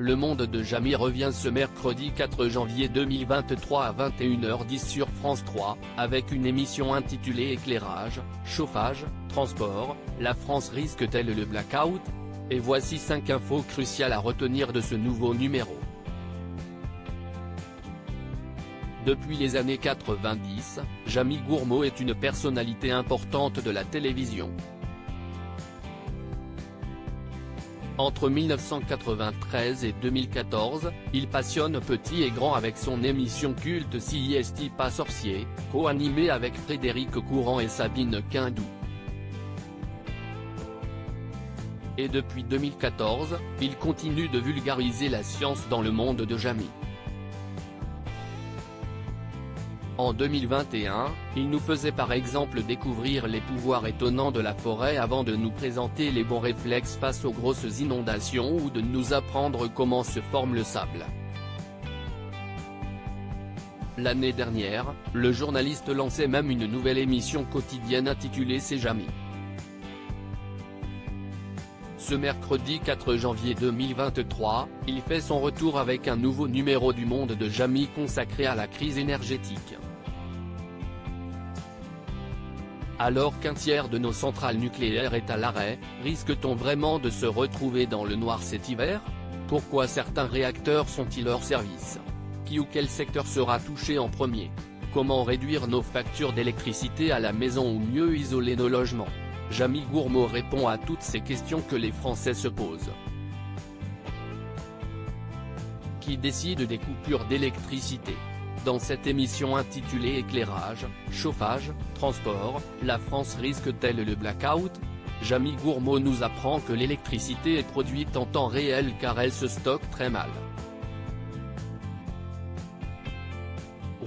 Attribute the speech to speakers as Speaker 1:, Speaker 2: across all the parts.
Speaker 1: Le monde de Jamy revient ce mercredi 4 janvier 2023 à 21h10 sur France 3, avec une émission intitulée Éclairage, chauffage, transport, la France risque-t-elle le blackout? Et voici 5 infos cruciales à retenir de ce nouveau numéro. Depuis les années 90, Jamy Gourmaud est une personnalité importante de la télévision. Entre 1993 et 2014, il passionne petit et grand avec son émission culte CIST Pas sorcier, co-animée avec Frédéric Courant et Sabine Quindou. Et depuis 2014, il continue de vulgariser la science dans le monde de Jamy. En 2021, il nous faisait par exemple découvrir les pouvoirs étonnants de la forêt avant de nous présenter les bons réflexes face aux grosses inondations ou de nous apprendre comment se forme le sable. L'année dernière, le journaliste lançait même une nouvelle émission quotidienne intitulée C'est Jamy. Ce mercredi 4 janvier 2023, il fait son retour avec un nouveau numéro du Monde de Jamy consacré à la crise énergétique. Alors qu'un tiers de nos centrales nucléaires est à l'arrêt, risque-t-on vraiment de se retrouver dans le noir cet hiver? Pourquoi certains réacteurs sont-ils hors service? Qui ou quel secteur sera touché en premier? Comment réduire nos factures d'électricité à la maison ou mieux isoler nos logements? Jamy Gourmaud répond à toutes ces questions que les Français se posent. Qui décide des coupures d'électricité? Dans cette émission intitulée Éclairage, chauffage, transport, la France risque-t-elle le blackout? Jamy Gourmaud nous apprend que l'électricité est produite en temps réel car elle se stocke très mal.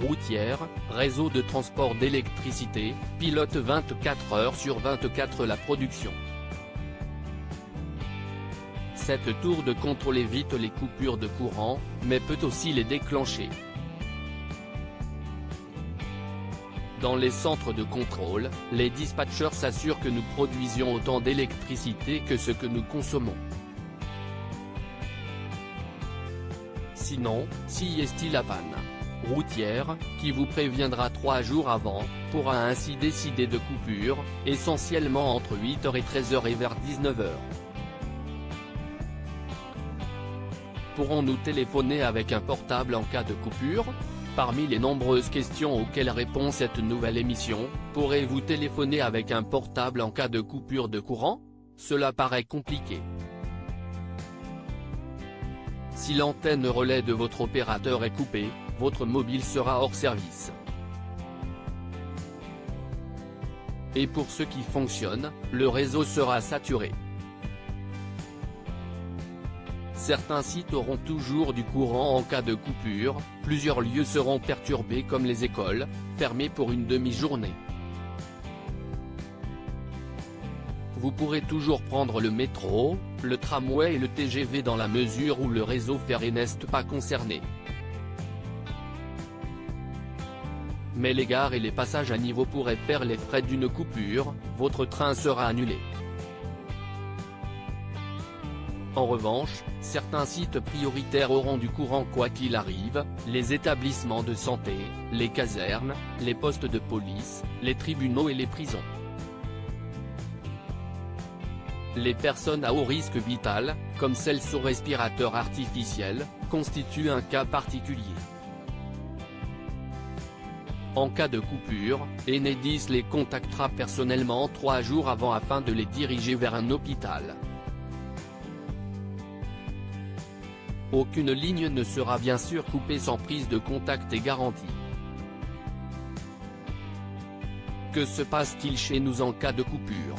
Speaker 1: Routière, réseau de transport d'électricité, pilote 24 heures sur 24 la production. Cette tour de contrôle évite les coupures de courant, mais peut aussi les déclencher. Dans les centres de contrôle, les dispatchers s'assurent que nous produisions autant d'électricité que ce que nous consommons. Sinon, si est-il la panne routière, qui vous préviendra 3 jours avant, pourra ainsi décider de coupure, essentiellement entre 8h et 13h et vers 19h. Pourrons-nous téléphoner avec un portable en cas de coupure? Parmi les nombreuses questions auxquelles répond cette nouvelle émission, pourrez-vous téléphoner avec un portable en cas de coupure de courant? Cela paraît compliqué. Si l'antenne relais de votre opérateur est coupée, votre mobile sera hors service. Et pour ceux qui fonctionnent, le réseau sera saturé. Certains sites auront toujours du courant en cas de coupure, plusieurs lieux seront perturbés comme les écoles, fermées pour une demi-journée. Vous pourrez toujours prendre le métro, le tramway et le TGV dans la mesure où le réseau ferré n'est pas concerné. Mais les gares et les passages à niveau pourraient faire les frais d'une coupure, votre train sera annulé. En revanche, certains sites prioritaires auront du courant quoi qu'il arrive, les établissements de santé, les casernes, les postes de police, les tribunaux et les prisons. Les personnes à haut risque vital, comme celles sous respirateur artificiel, constituent un cas particulier. En cas de coupure, Enedis les contactera personnellement 3 jours avant afin de les diriger vers un hôpital. Aucune ligne ne sera bien sûr coupée sans prise de contact et garantie. Que se passe-t-il chez nous en cas de coupure?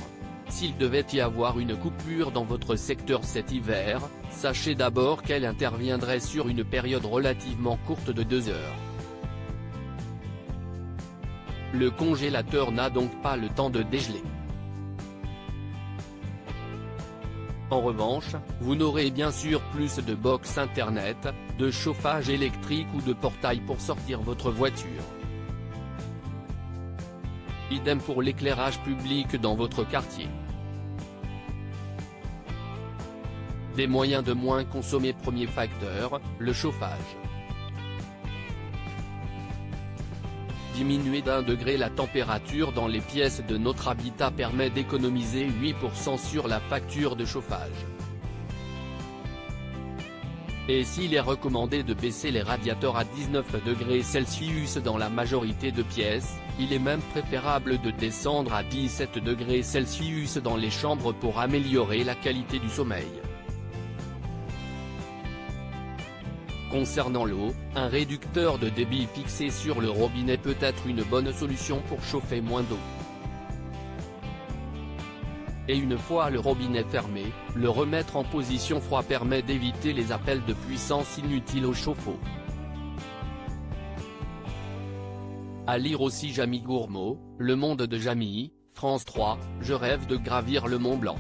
Speaker 1: S'il devait y avoir une coupure dans votre secteur cet hiver, sachez d'abord qu'elle interviendrait sur une période relativement courte de 2 heures. Le congélateur n'a donc pas le temps de dégeler. En revanche, vous n'aurez bien sûr plus de box internet, de chauffage électrique ou de portail pour sortir votre voiture. Idem pour l'éclairage public dans votre quartier. Des moyens de moins consommer. Premier facteur, le chauffage. Diminuer d'1 degré la température dans les pièces de notre habitat permet d'économiser 8% sur la facture de chauffage. Et s'il est recommandé de baisser les radiateurs à 19 degrés Celsius dans la majorité de pièces, il est même préférable de descendre à 17 degrés Celsius dans les chambres pour améliorer la qualité du sommeil. Concernant l'eau, un réducteur de débit fixé sur le robinet peut être une bonne solution pour chauffer moins d'eau. Et une fois le robinet fermé, le remettre en position froid permet d'éviter les appels de puissance inutiles au chauffe-eau. À lire aussi Jamie Gourmaud, Le Monde de Jamie, France 3, Je rêve de gravir le Mont Blanc.